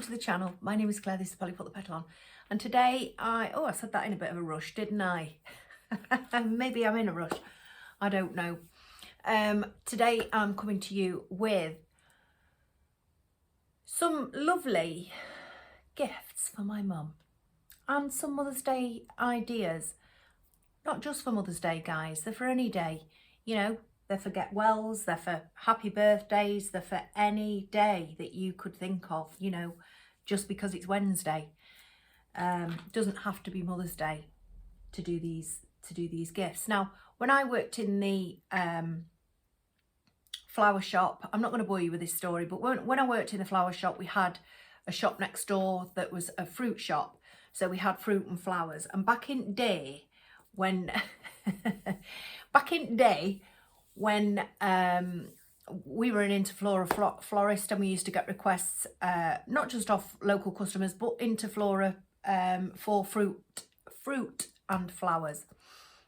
welcome to the channel. My name is Claire, this is Polly Put the Petal on. And today I said that in a bit of a rush, didn't I? Maybe I'm in a rush, I don't know. Today I'm coming to you with some lovely gifts for my mum and some Mother's Day ideas. Not just for Mother's Day, guys, they're for any day, you know. They're for get wells, they're for happy birthdays, they're for any day that you could think of, you know, just because it's Wednesday. Doesn't have to be Mother's Day to do these gifts. Now, when I worked in the flower shop, I'm not going to bore you with this story, but when I worked in the flower shop, we had a shop next door that was a fruit shop. So we had fruit and flowers. And back in day, when when we were an Interflora florist, and we used to get requests not just off local customers but Interflora for fruit and flowers.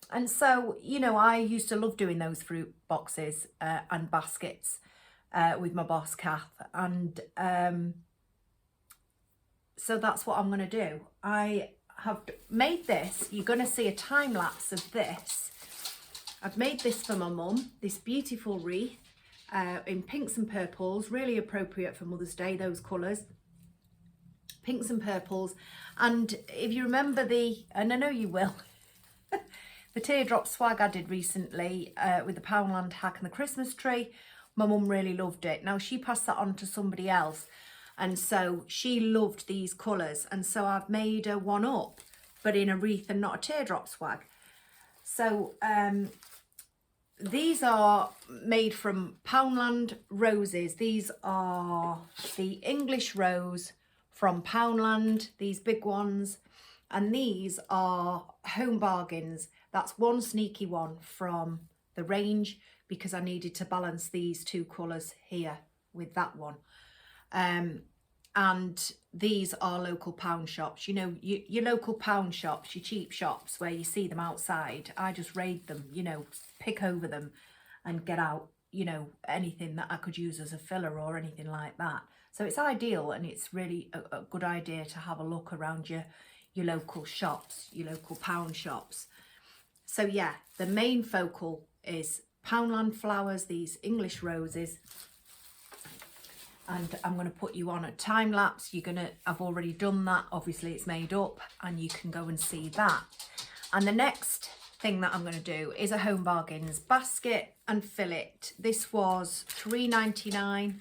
And so, you know, I used to love doing those fruit boxes and baskets with my boss Kath, and so that's what I'm going to do. I have made this. You're going to see a time lapse of this. I've made this for my mum, this beautiful wreath in pinks and purples, really appropriate for Mother's Day, those colours. Pinks and purples. And if you remember and I know you will, the teardrop swag I did recently with the Poundland hack and the Christmas tree, my mum really loved it. Now, she passed that on to somebody else, and so she loved these colours. And so I've made a one up, but in a wreath and not a teardrop swag. So these are made from Poundland roses. These are the English rose from Poundland, these big ones. And these are Home Bargains. That's one sneaky one from the range, because I needed to balance these two colours here with that one. And these are local pound shops. You know, your local pound shops, your cheap shops where you see them outside. I just raid them, you know, pick over them and get out, you know, anything that I could use as a filler or anything like that. So it's ideal, and it's really a good idea to have a look around your local shops, your local pound shops. So yeah, the main focal is Poundland flowers, these English roses. And I'm going to put you on a time lapse. I've already done that. Obviously it's made up, and you can go and see that. And the next thing that I'm going to do is a Home Bargains basket and fillet. This was $3.99.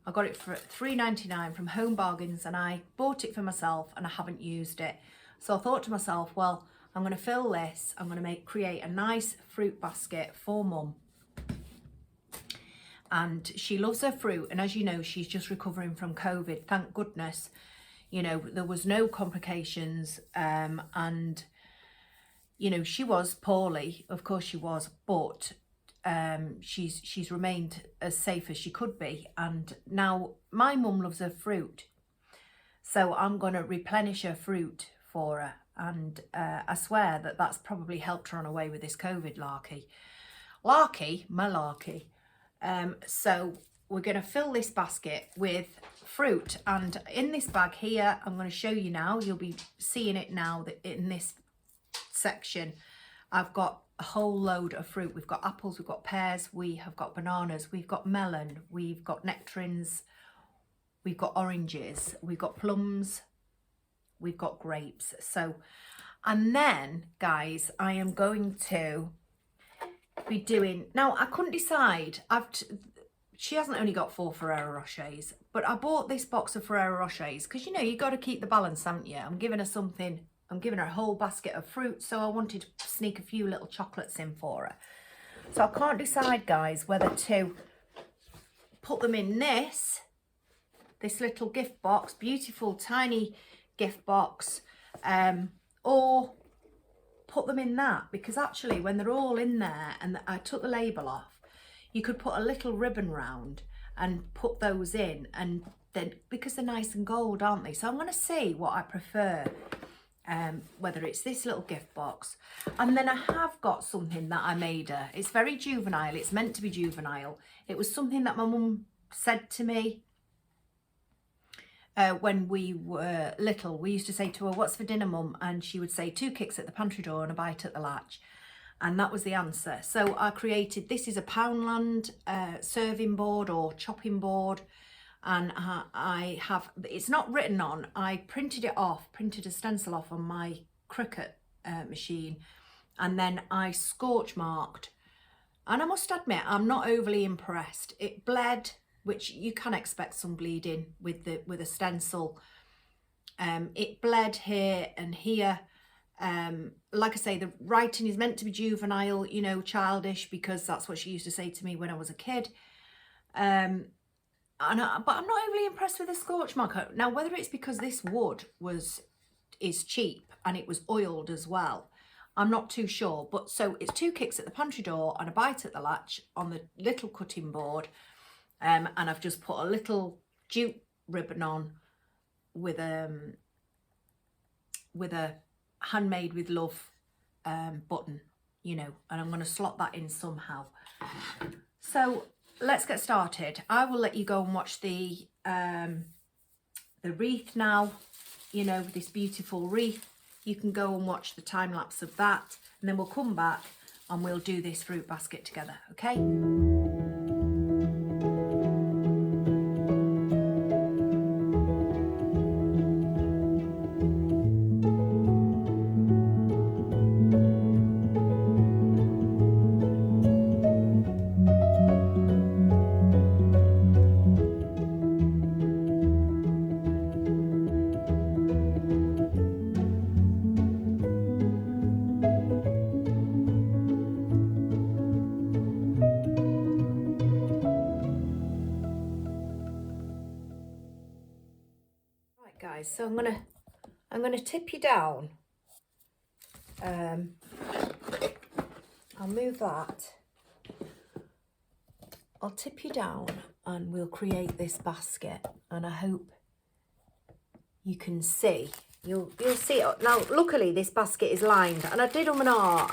I got it for $3.99 from Home Bargains, and I bought it for myself and I haven't used it. So I thought to myself, well, I'm going to fill this. I'm going to create a nice fruit basket for Mum. And she loves her fruit, and as you know, she's just recovering from COVID, thank goodness. You know, there was no complications, and you know, she was poorly, of course she was, but she's remained as safe as she could be. And now my mum loves her fruit, so I'm going to replenish her fruit for her, and I swear that that's probably helped her on her way with this COVID malarkey. So we're going to fill this basket with fruit, and in this bag here, I'm going to show you now, you'll be seeing it now, that in this section I've got a whole load of fruit. We've got apples, we've got pears, we have got bananas, we've got melon, we've got nectarines, we've got oranges, we've got plums, we've got grapes. So, and then guys, I am going to be doing, now I couldn't decide, she hasn't only got 4 Ferrero Rochers, but I bought this box of Ferrero Rochers because, you know, you got to keep the balance, haven't you? I'm giving her a whole basket of fruit, so I wanted to sneak a few little chocolates in for her. So I can't decide, guys, whether to put them in this little gift box, beautiful tiny gift box, or put them in that, because actually when they're all in there and I took the label off, you could put a little ribbon round and put those in, and then, because they're nice and gold, aren't they? So I'm going to see what I prefer, whether it's this little gift box. And then I have got something that I made her. It's very juvenile, it's meant to be juvenile. It was something that my mum said to me when we were little, we used to say to her, "What's for dinner, Mum?" And she would say, "2 kicks at the pantry door and a bite at the latch." And that was the answer. So I created, this is a Poundland serving board or chopping board. And I have, it's not written on, I printed it off, printed a stencil off on my Cricut machine. And then I scorch marked. And I must admit, I'm not overly impressed. It bled, which you can expect some bleeding with a stencil. It bled here and here. Like I say, the writing is meant to be juvenile, you know, childish, because that's what she used to say to me when I was a kid. But I'm not overly impressed with the scorch marker. Now, whether it's because this wood is cheap and it was oiled as well, I'm not too sure. But so it's 2 kicks at the pantry door and a bite at the latch on the little cutting board. And I've just put a little jute ribbon on with a handmade with love button, you know, and I'm going to slot that in somehow. So let's get started. I will let you go and watch the wreath now, you know, this beautiful wreath. You can go and watch the time lapse of that, and then we'll come back and we'll do this fruit basket together, okay? Guys, so I'm gonna tip you down. I'll move that. I'll tip you down and we'll create this basket, and I hope you can see. You'll see it. Now luckily this basket is lined, and I did and I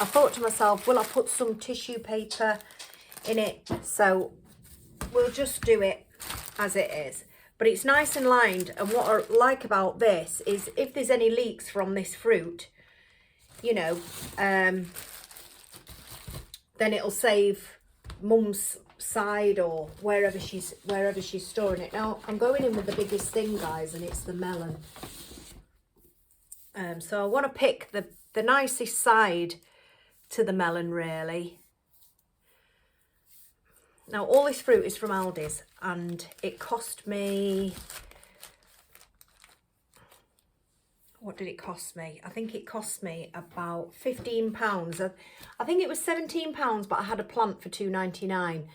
thought to myself, will I put some tissue paper in it? So we'll just do it as it is. But it's nice and lined, and what I like about this is if there's any leaks from this fruit, you know, then it'll save Mum's side or wherever she's storing it. Now I'm going in with the biggest thing, guys, and it's the melon. So I want to pick the nicest side to the melon, really. Now, all this fruit is from Aldi's, and it cost me, what did it cost me? I think it cost me about £15. I think it was £17, but I had a plant for £2.99.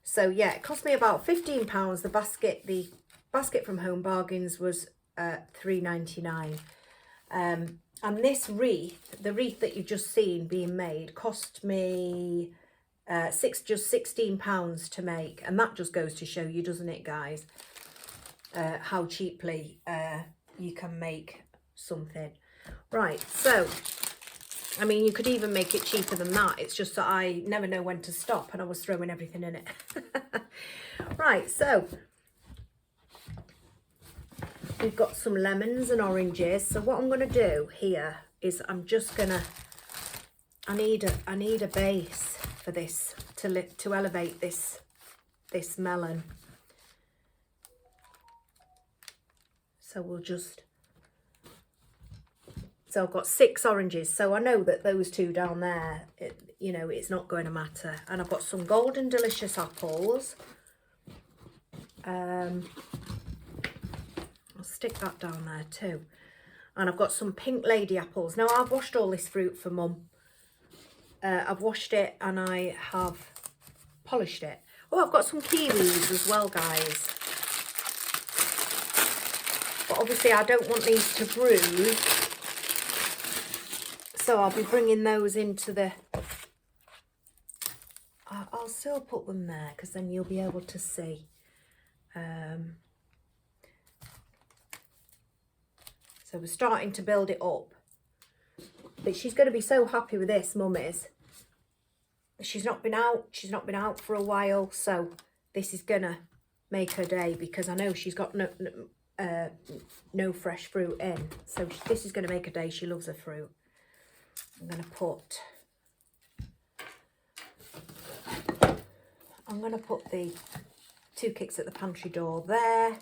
So yeah, it cost me about £15. The basket from Home Bargains was £3.99. And this wreath, the wreath that you've just seen being made, cost me just £16 to make, and that just goes to show you, doesn't it, guys, how cheaply you can make something. Right, so I mean, you could even make it cheaper than that. It's just that I never know when to stop, and I was throwing everything in it. Right, so we've got some lemons and oranges. So what I'm going to do here is I'm just gonna, I need a base for this to elevate this melon. So we'll just, so I've got 6 oranges, so I know that those 2 down there, you know, it's not going to matter. And I've got some golden delicious apples. I'll stick that down there too. And I've got some pink lady apples. Now I've washed all this fruit for Mum. I've washed it and I have polished it. Oh, I've got some kiwis as well, guys. But obviously I don't want these to bruise, so I'll be bringing those into the, I'll still put them there because then you'll be able to see. So we're starting to build it up. But she's going to be so happy with this, Mum is. She's not been out for a while, so this is gonna make her day, because I know she's got no fresh fruit in. So this is going to make her day. She loves her fruit. I'm going to put the 2 kicks at the pantry door there.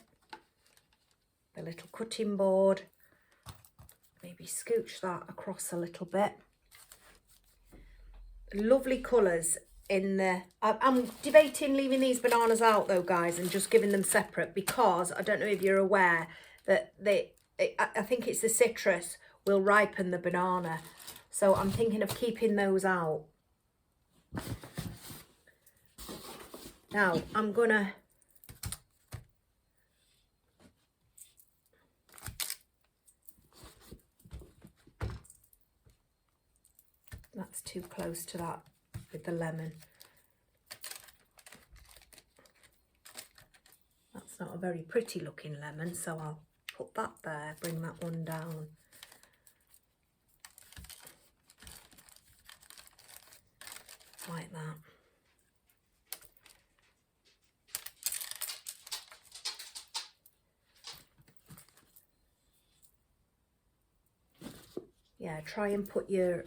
The little cutting board. Maybe scooch that across a little bit. Lovely colours in the... I'm debating leaving these bananas out though, guys, and just giving them separate, because I don't know if you're aware that I think it's the citrus will ripen the banana. So I'm thinking of keeping those out. Now I'm gonna... That's too close to that with the lemon. That's not a very pretty looking lemon, so I'll put that there, bring that one down. Like that. Yeah, try and put your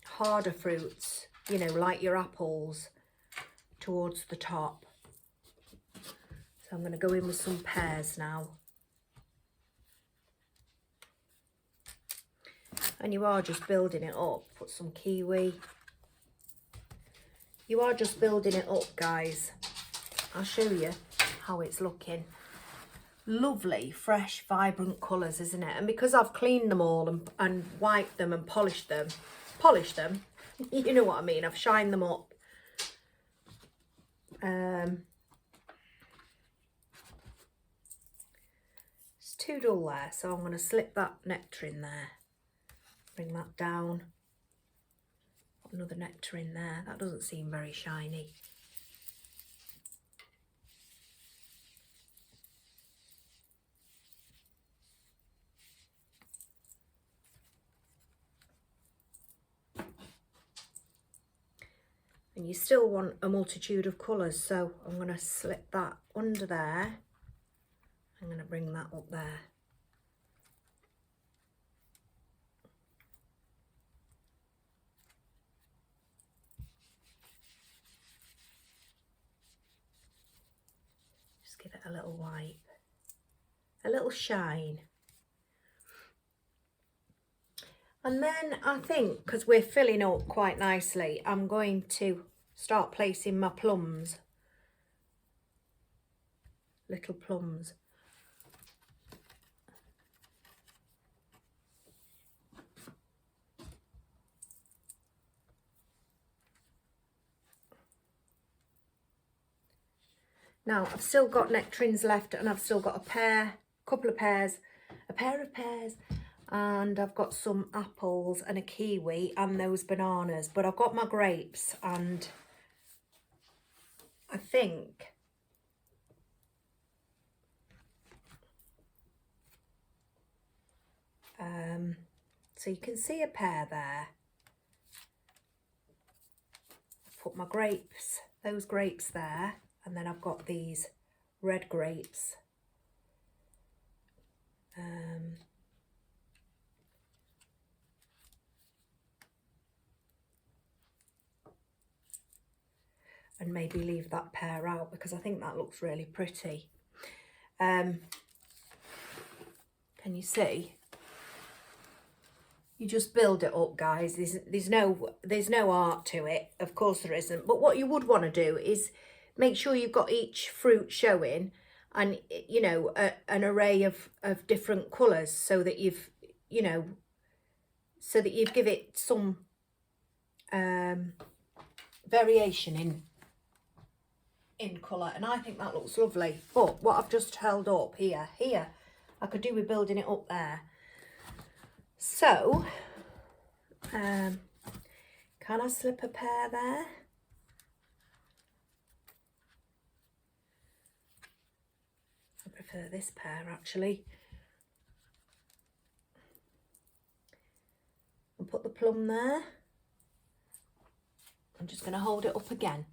harder fruits, you know, like your apples, towards the top. So I'm going to go in with some pears now. And you are just building it up. Put some kiwi. You are just building it up, guys. I'll show you how it's looking. Lovely, fresh, vibrant colours, isn't it? And because I've cleaned them all and wiped them and polished them, you know what I mean, I've shined them up. It's too dull there, so I'm going to slip that nectar in there. Bring that down. Put another nectar in there. That doesn't seem very shiny. And you still want a multitude of colours, so I'm going to slip that under there. I'm going to bring that up there. Just give it a little wipe, a little shine. And then I think, because we're filling up quite nicely, I'm going to start placing my plums. Little plums. Now, I've still got nectarines left, and I've still got a pair of pears, and I've got some apples and a kiwi and those bananas, but I've got my grapes, and I think so you can see a pear there. I've put my grapes, those grapes there, and then I've got these red grapes. And maybe leave that pear out, because I think that looks really pretty. Can you see? You just build it up, guys. There's no art to it. Of course there isn't. But what you would want to do is make sure you've got each fruit showing, and you know, an array of different colours, so that you've, you know, so that you give it some variation in colour. And I think that looks lovely. But what I've just held up here, I could do with building it up there. So, can I slip a pear there? I prefer this pear, actually. And put the plum there. I'm just going to hold it up again.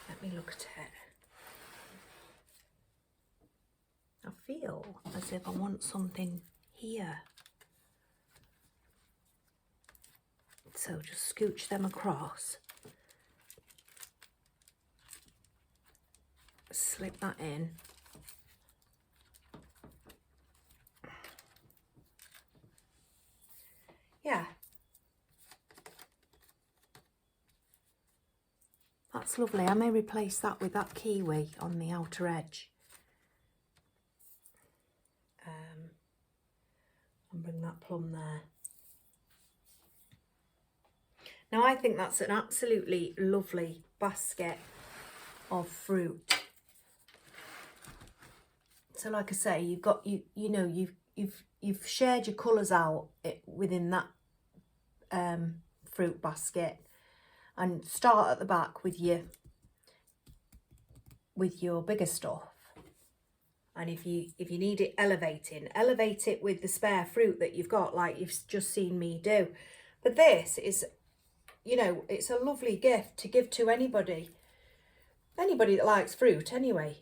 Let me look at it. I feel as if I want something here. So just scooch them across. Slip that in. Yeah. That's lovely. I may replace that with that kiwi on the outer edge. And bring that plum there. Now I think that's an absolutely lovely basket of fruit. So like I say, you've got you've shared your colours out within that fruit basket, and start at the back with your bigger stuff. And if you need it elevating, elevate it with the spare fruit that you've got, like you've just seen me do. But this is, you know, it's a lovely gift to give to anybody that likes fruit anyway.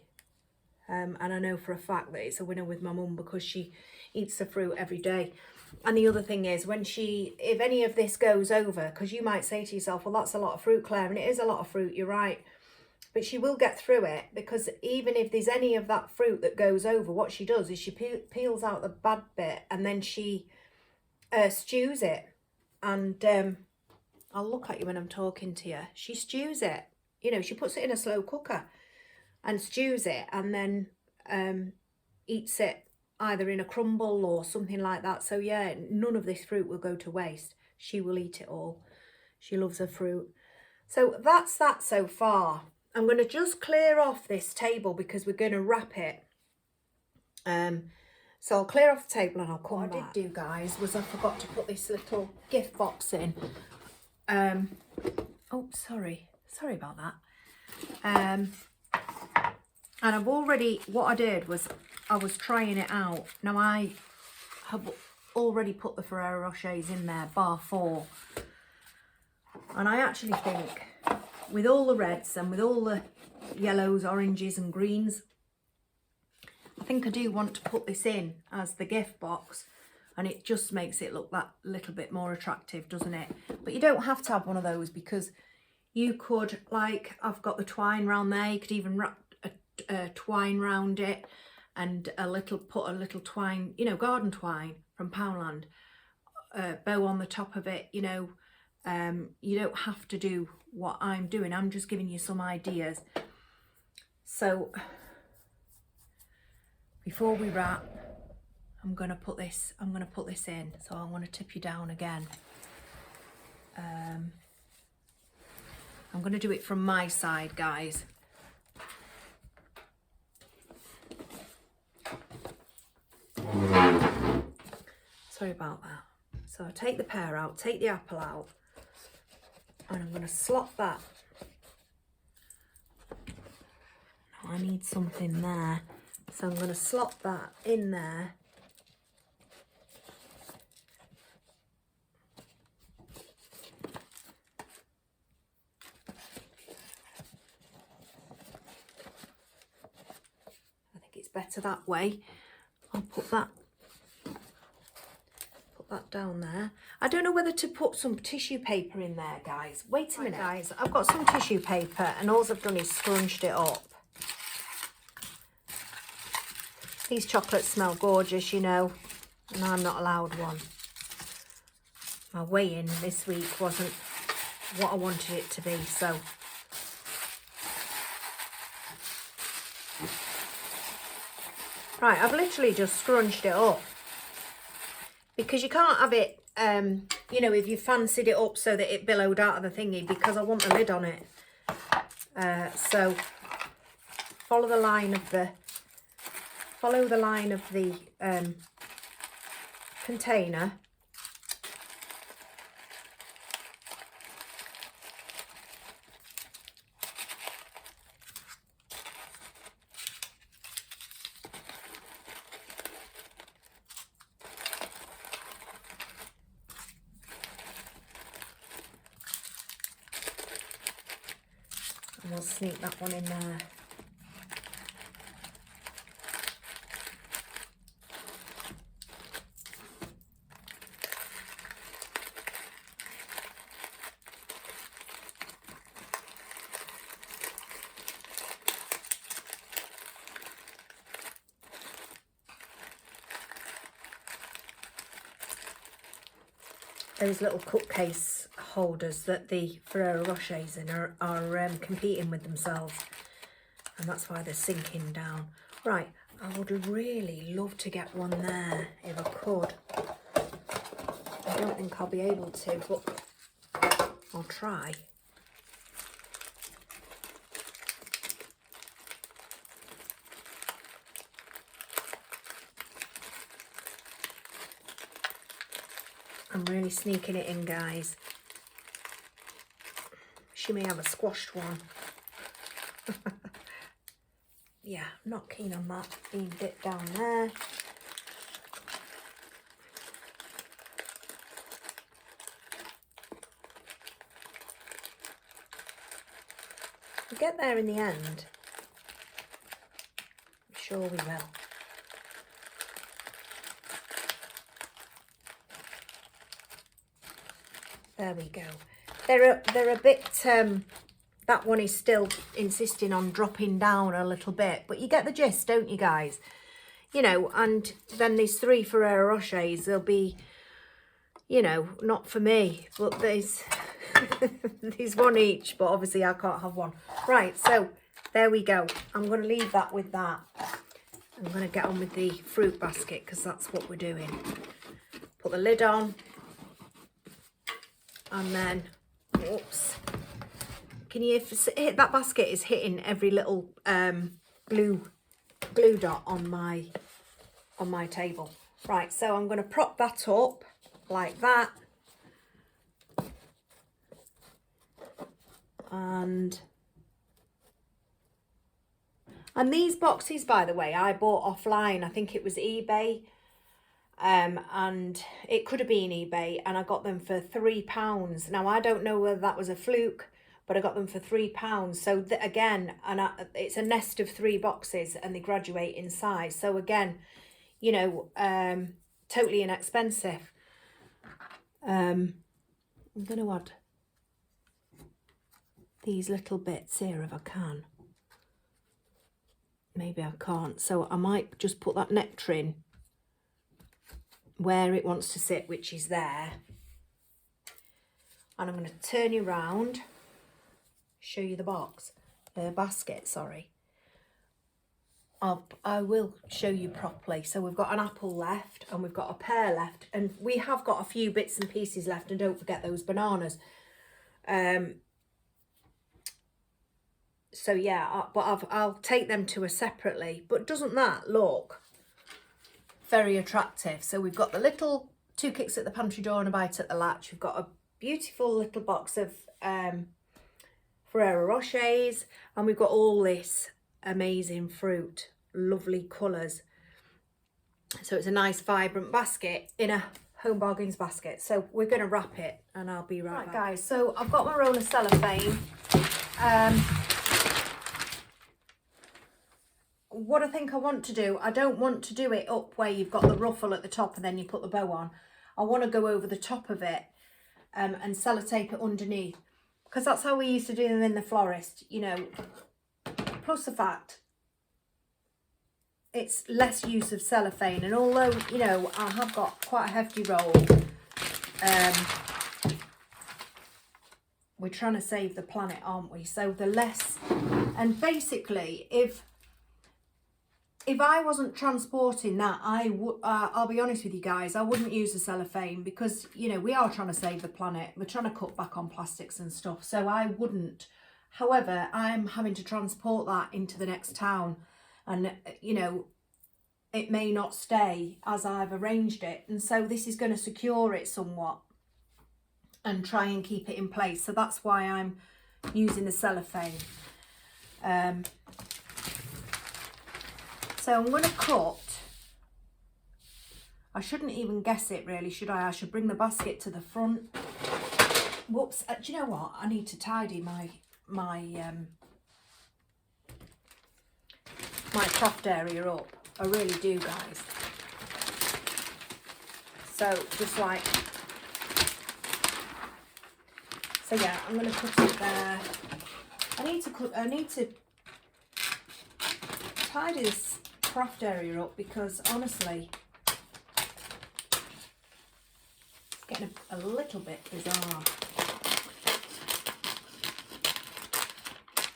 And I know for a fact that it's a winner with my mum because she eats the fruit every day. And the other thing is, if any of this goes over, because you might say to yourself, well, that's a lot of fruit, Claire, and it is a lot of fruit, you're right. But she will get through it, because even if there's any of that fruit that goes over, what she does is she peels out the bad bit and then she stews it. And I'll look at you when I'm talking to you. She stews it. You know, she puts it in a slow cooker and stews it, and then eats it either in a crumble or something like that. So yeah, none of this fruit will go to waste. She will eat it all. She loves her fruit. So that's that so far. I'm going to just clear off this table because we're going to wrap it. So I'll clear off the table and I'll come back. What I did do, guys, was I forgot to put this little gift box in. Oh, sorry about that. And I've already, what I did was I was trying it out. Now I have already put the Ferrero Rochers in there, bar 4. And I actually think with all the reds and with all the yellows, oranges and greens, I think I do want to put this in as the gift box, and it just makes it look that little bit more attractive, doesn't it? But you don't have to have one of those, because you could, like I've got the twine round there, you could even wrap a twine round it, and put a little twine, you know, garden twine from Poundland, bow on the top of it, you know. You don't have to do what I'm doing. I'm just giving you some ideas. So before we wrap, I'm gonna put this in. So I want to tip you down again. I'm gonna do it from my side, guys. Sorry about that. So I take the pear out, take the apple out, and I'm going to slot that. Now I need something there, so I'm going to slot that in there. I think it's better that way. I'll put that down there. I don't know whether to put some tissue paper in there, guys. Wait a minute, guys. I've got some tissue paper and all I've done is scrunched it up. These chocolates smell gorgeous, you know, and I'm not allowed one. My weigh-in this week wasn't what I wanted it to be, so right, I've literally just scrunched it up. Because you can't have it, you know, if you fancied it up so that it billowed out of the thingy, because I want the lid on it. So follow the line of the container. And we'll sneak that one in there. Those little cupcase holders that the Ferrero Rochers in are competing with themselves, and that's why they're sinking down. Right, I would really love to get one there if I could. I don't think I'll be able to, but I'll try. I'm really sneaking it in, guys. She may have a squashed one. Yeah, I'm not keen on that being dipped down there. We'll get there in the end. I'm sure we will. There we go. They're a bit, that one is still insisting on dropping down a little bit, but you get the gist, don't you guys? You know, and then these 3 Ferrero Rochers, they'll be, you know, not for me, but there's, there's one each, but obviously I can't have one. Right, so there we go. I'm going to leave that with that. I'm going to get on with the fruit basket because that's what we're doing. Put the lid on. And then, oops, can you hit that basket is hitting every little glue dot on my table. Right, so I'm going to prop that up like that. And these boxes, by the way, I bought offline. I think it was eBay. And it could have been eBay, and I got them for £3. Now I don't know whether that was a fluke, but I got them for £3. So again, it's a nest of 3 boxes, and they graduate in size. So again, you know, totally inexpensive. I'm going to add these little bits here if I can. Maybe I can't, so I might just put that nectar in where it wants to sit, which is there. And I'm going to turn you around, show you the box, the basket, sorry. I will show you properly. So we've got an apple left, and we've got a pear left, and we have got a few bits and pieces left, and don't forget those bananas. So yeah, but I'll take them to her separately. But doesn't that look very attractive? So we've got the little 2 kicks at the pantry door and a bite at the latch. We've got a beautiful little box of Ferrero Rochers, and we've got all this amazing fruit, lovely colours. So it's a nice vibrant basket in a Home Bargains basket. So we're going to wrap it, and I'll be right back. Guys, so I've got my roll of cellophane. What I think I want to do, I don't want to do it up where you've got the ruffle at the top and then you put the bow on. I want to go over the top of it and sellotape it underneath, because that's how we used to do them in the florist, you know. Plus the fact it's less use of cellophane, and although, you know, I have got quite a hefty roll, we're trying to save the planet, aren't we? So the less, and basically if I wasn't transporting that, I'll be honest with you guys, I wouldn't use the cellophane, because, you know, we are trying to save the planet. We're trying to cut back on plastics and stuff. So I wouldn't. However, I'm having to transport that into the next town, and, you know, it may not stay as I've arranged it. And so this is going to secure it somewhat and try and keep it in place. So that's why I'm using the cellophane. So I'm going to cut, I shouldn't even guess it really, should I? I should bring the basket to the front. Whoops, do you know what? I need to tidy my my craft area up. I really do, guys. So just like, so yeah, I'm going to put it there. I need to tidy this craft area up because honestly, it's getting a little bit bizarre.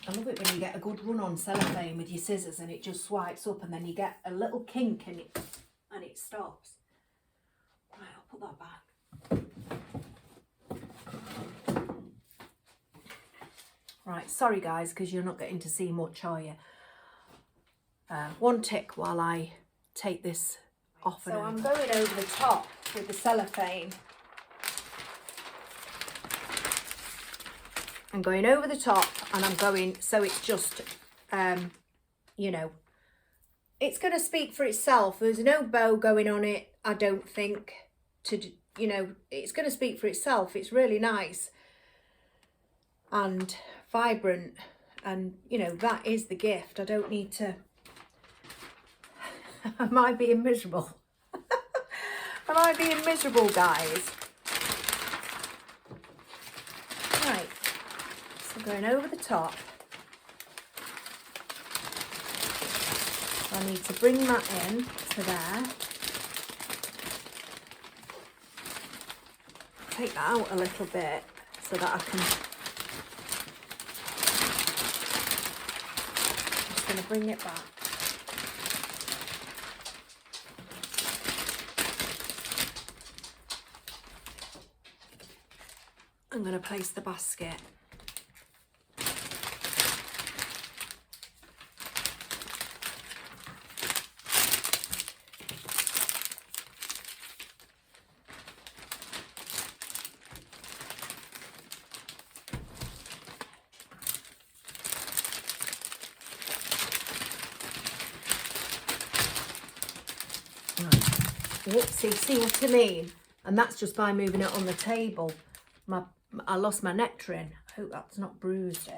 I love it when you get a good run on cellophane with your scissors and it just swipes up and then you get a little kink and it stops. Right, I'll put that back. Right, sorry guys, because you're not getting to see much, are you? One tick while I take this off. So I'm going over the top with the cellophane. I'm going over the top and I'm going, so it's just, you know, it's going to speak for itself. There's no bow going on it, I don't think, to, you know, it's going to speak for itself. It's really nice and vibrant and, you know, that is the gift. I don't need to, am I being miserable? Am I being miserable, guys? Right. Going over the top. I need to bring that in to there. Take that out a little bit so that I can. Just going to bring it back. I'm going to place the basket. Whoopsie, see what I mean? And that's just by moving it on the table. I lost my nectarine. I hope that's not bruised it.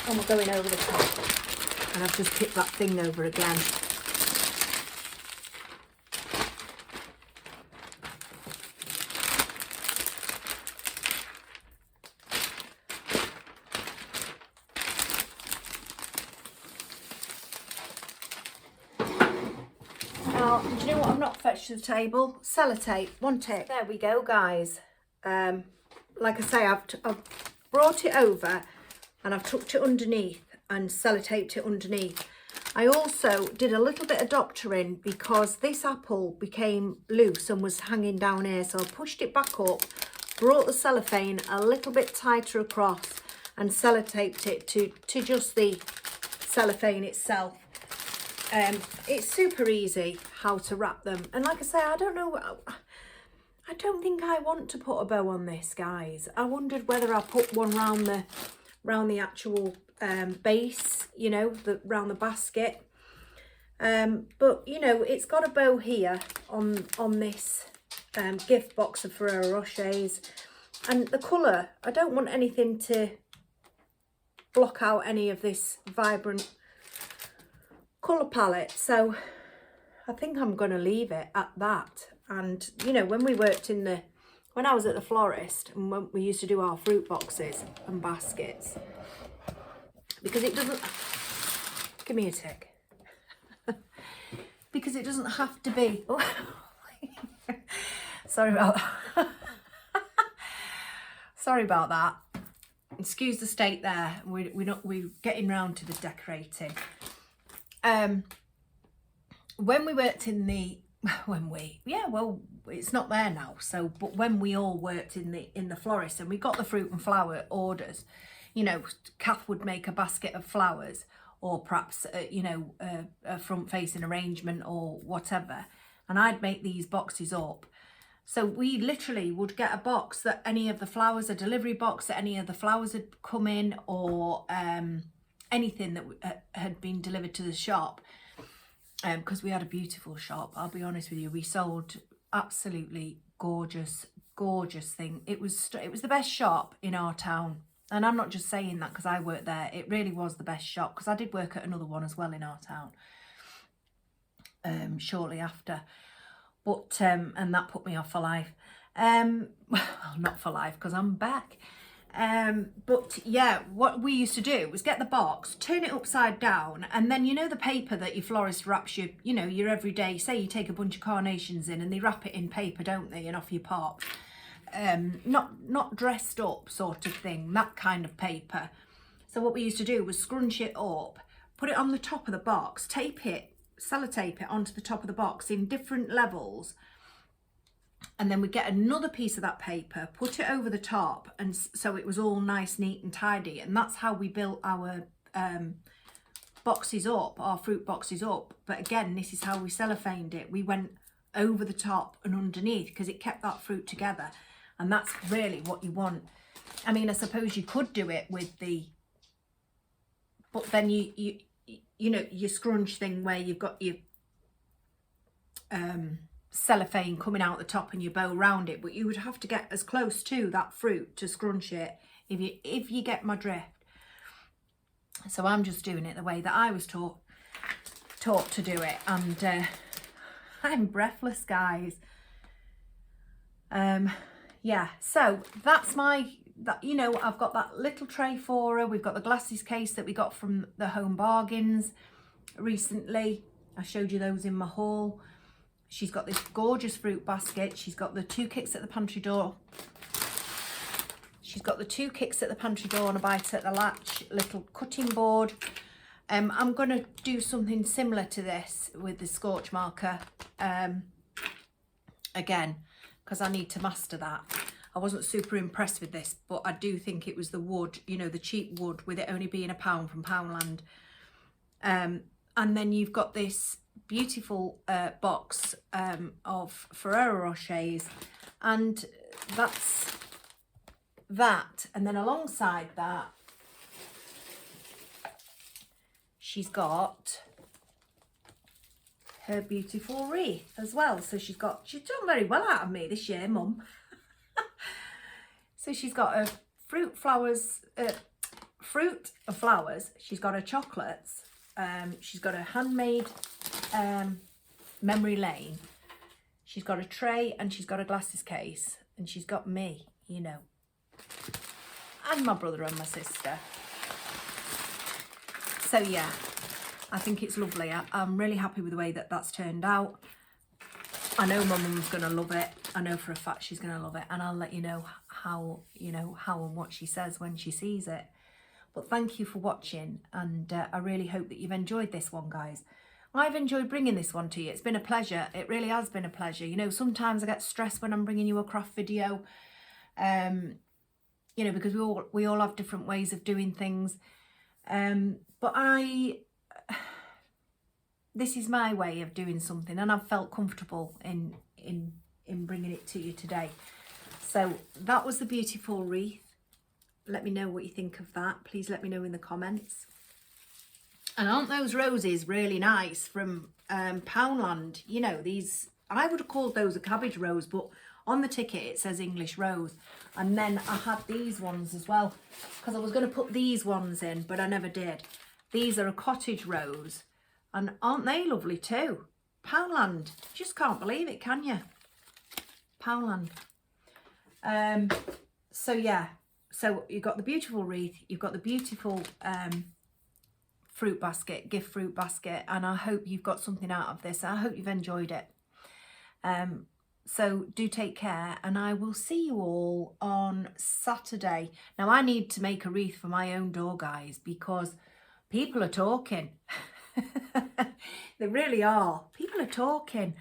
And we're going over the top. And I've just tipped that thing over again. Do you know what I've not fetched to the table? Sellotape, one tick. There we go, guys. Like I say, I've brought it over and I've tucked it underneath and sellotaped it underneath. I also did a little bit of doctoring because this apple became loose and was hanging down here. So I pushed it back up, brought the cellophane a little bit tighter across and sellotaped it to just the cellophane itself. It's super easy how to wrap them, and like I say, I don't know, I don't think I want to put a bow on this, guys. I wondered whether I put one round the actual base, you know, round the basket, but you know, it's got a bow here on this gift box of Ferrero Rochers, and the colour, I don't want anything to block out any of this vibrant colour palette, so I think I'm going to leave it at that. And you know, when I was at the florist and when we used to do our fruit boxes and baskets, because it doesn't, give me a tick, because it doesn't have to be, oh, sorry about that. Sorry about that, excuse the state there, we're getting round to the decorating. When we worked in the, well, it's not there now, so, but when we all worked in the florist and we got the fruit and flower orders, you know, Kath would make a basket of flowers, or perhaps you know, a front facing arrangement or whatever, and I'd make these boxes up. So we literally would get a box that any of the flowers, a delivery box that any of the flowers had come in, or anything that had been delivered to the shop, because we had a beautiful shop. I'll be honest with you, we sold absolutely gorgeous thing. It was the best shop in our town, and I'm not just saying that because I worked there. It really was the best shop, because I did work at another one as well in our town shortly after, but and that put me off for life. Well, not for life, because I'm back. But yeah, what we used to do was get the box, turn it upside down, and then, you know, the paper that your florist wraps your everyday, say you take a bunch of carnations in and they wrap it in paper, don't they, and off you pop. Not dressed up sort of thing, that kind of paper. So what we used to do was scrunch it up, put it on the top of the box, sellotape it onto the top of the box in different levels, and then we get another piece of that paper, put it over the top, and so it was all nice, neat and tidy. And that's how we built our boxes up, our fruit boxes up. But again, this is how we cellophaned it. We went over the top and underneath, because it kept that fruit together, and that's really what you want. I mean, I suppose you could do it with the, but then you know, your scrunch thing where you've got your cellophane coming out the top and your bow round it, but you would have to get as close to that fruit to scrunch it, if you get my drift. So I'm just doing it the way that I was taught to do it, and I'm breathless, guys. Yeah, so that's you know, I've got that little tray for her. We've got the glasses case that we got from the Home Bargains recently. I showed you those in my haul. She's got this gorgeous fruit basket. She's got the 2 kicks at the pantry door. She's got the 2 kicks at the pantry door and a bite at the latch little cutting board. I'm going to do something similar to this with the scorch marker again, because I need to master that. I wasn't super impressed with this, but I do think it was the wood, you know, the cheap wood, with it only being £1 from Poundland. And then you've got this beautiful box of Ferrero Rochers, and that's that. And then alongside that, she's got her beautiful wreath as well. So she's done very well out of me this year, Mum. So she's got her fruit and flowers. She's got her chocolates. She's got a handmade memory lane. She's got a tray, and she's got a glasses case, and she's got me, you know, and my brother and my sister. So yeah, I think it's lovely. I'm really happy with the way that that's turned out. I know my mum's gonna love it. I know for a fact she's gonna love it, and I'll let you know how and what she says when she sees it. But thank you for watching, and I really hope that you've enjoyed this one, guys. I've enjoyed bringing this one to you. It's been a pleasure. It really has been a pleasure. You know, sometimes I get stressed when I'm bringing you a craft video, you know, because we all have different ways of doing things. But this is my way of doing something, and I've felt comfortable in bringing it to you today. So that was the beautiful wreath. Let me know what you think of that. Please let me know in the comments. And aren't those roses really nice from Poundland? You know, these, I would have called those a cabbage rose, but on the ticket it says English rose. And then I had these ones as well, because I was going to put these ones in, but I never did. These are a cottage rose, and aren't they lovely too? Poundland, just can't believe it, can you? Poundland. So yeah, so you've got the beautiful wreath, you've got the beautiful fruit basket, gift fruit basket, and I hope you've got something out of this. I hope you've enjoyed it. So do take care, and I will see you all on Saturday. Now I need to make a wreath for my own door, guys, because people are talking. They really are. People are talking,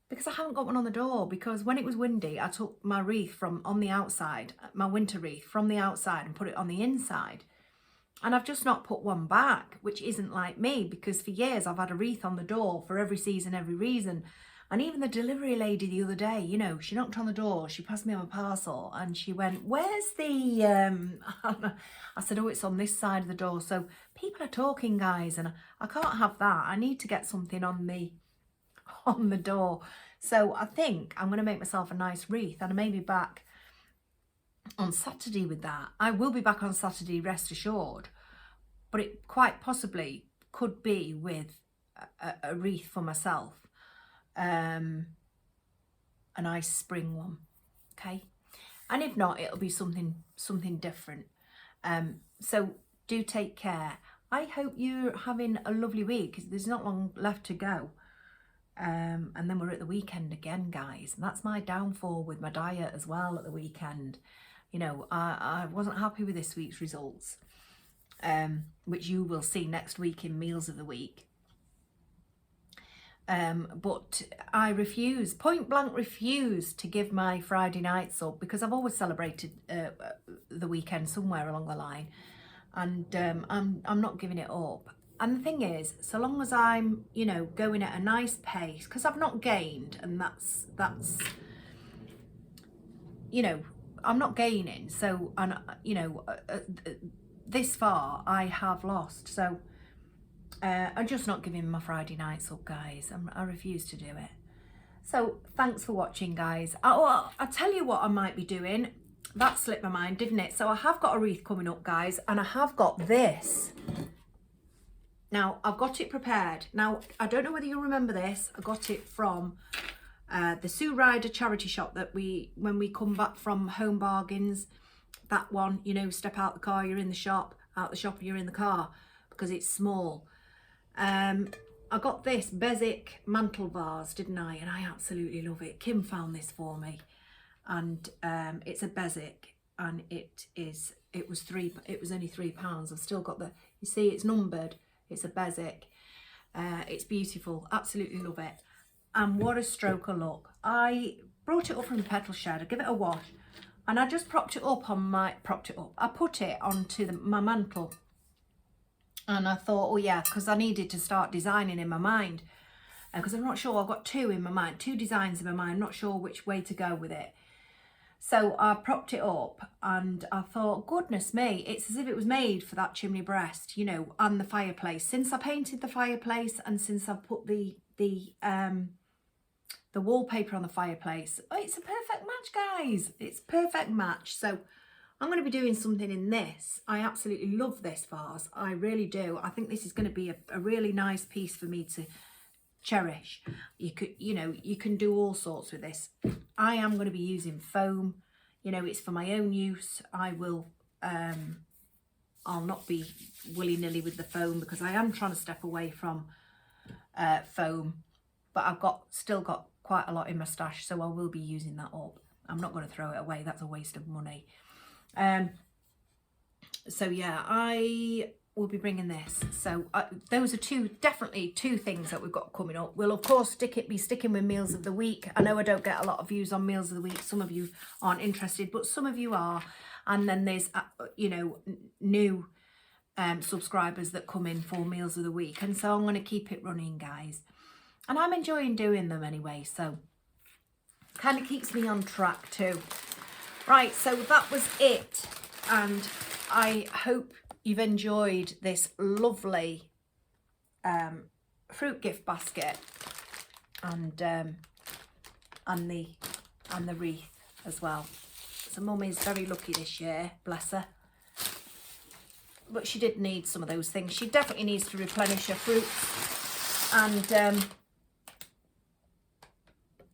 because I haven't got one on the door, because when it was windy, I took my wreath from on the outside, my winter wreath from the outside, and put it on the inside. And I've just not put one back, which isn't like me, because for years I've had a wreath on the door for every season, every reason. And even the delivery lady the other day, you know, she knocked on the door, she passed me my parcel and she went, where's the, I said, oh, it's on this side of the door. So people are talking, guys, and I can't have that. I need to get something on the door. So I think I'm going to make myself a nice wreath, and I may be back on Saturday with that. I will be back on Saturday, rest assured, but it quite possibly could be with a wreath for myself. A nice spring one, okay, and if not, it'll be something different. So do take care. I hope you're having a lovely week. There's not long left to go, and then we're at the weekend again, guys, and that's my downfall with my diet as well. At the weekend, you know, I wasn't happy with this week's results, which you will see next week in Meals of the Week. But I refuse, point blank refuse, to give my Friday nights up, because I've always celebrated the weekend somewhere along the line, and I'm not giving it up. And the thing is, so long as I'm, you know, going at a nice pace, because I've not gained, and that's you know, I'm not gaining. So, and you know, this far I have lost. So I'm just not giving my Friday nights up, guys. I refuse to do it. So thanks for watching, guys. I'll tell you what I might be doing. That slipped my mind, didn't it? So I have got a wreath coming up, guys, and I have got this. Now, I've got it prepared. Now, I don't know whether you remember this. I got it from the Sue Ryder charity shop that when we come back from Home Bargains. That one, you know, step out the car, you're in the shop, out the shop, you're in the car, because it's small. I got this Basic mantle vase, didn't I? And I absolutely love it. Kim found this for me, and it's a Basic, and it was only £3. I've still got you see, it's numbered. It's a Basic. It's beautiful. Absolutely love it. And what a stroke of luck. I brought it up from the Petal shed. I give it a wash, and I just propped it up I put it onto my mantle. And I thought, oh yeah, because I needed to start designing in my mind. Because I'm not sure, I've got two designs in my mind, not sure which way to go with it. So I propped it up, and I thought, goodness me, it's as if it was made for that chimney breast, you know, and the fireplace. Since I painted the fireplace, and since I've put the wallpaper on the fireplace, it's a perfect match, guys. It's a perfect match. So I'm going to be doing something in this. I absolutely love this vase. I really do. I think this is going to be a really nice piece for me to cherish. You can do all sorts with this. I am going to be using foam. You know, it's for my own use. I'll not be willy-nilly with the foam, because I am trying to step away from foam. But I've still got quite a lot in my stash, so I will be using that up. I'm not going to throw it away. That's a waste of money. So yeah, I will be bringing this. So those are definitely two things that we've got coming up. We'll of course be sticking with Meals of the Week. I know I don't get a lot of views on Meals of the Week. Some of you aren't interested, but some of you are. And then there's you know, new subscribers that come in for Meals of the Week, and so I'm going to keep it running, guys, and I'm enjoying doing them anyway, so kind of keeps me on track too. Right, so that was it, and I hope you've enjoyed this lovely fruit gift basket, and the wreath as well. So Mum is very lucky this year, bless her. But she did need some of those things. She definitely needs to replenish her fruits, and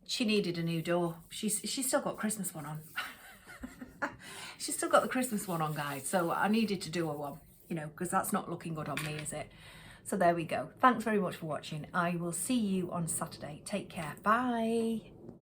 she needed a new door. She's still got Christmas one on. She's still got the Christmas one on, guys. So I needed to do a one, you know, because that's not looking good on me, is it? So there we go. Thanks very much for watching. I will see you on Saturday. Take care. Bye.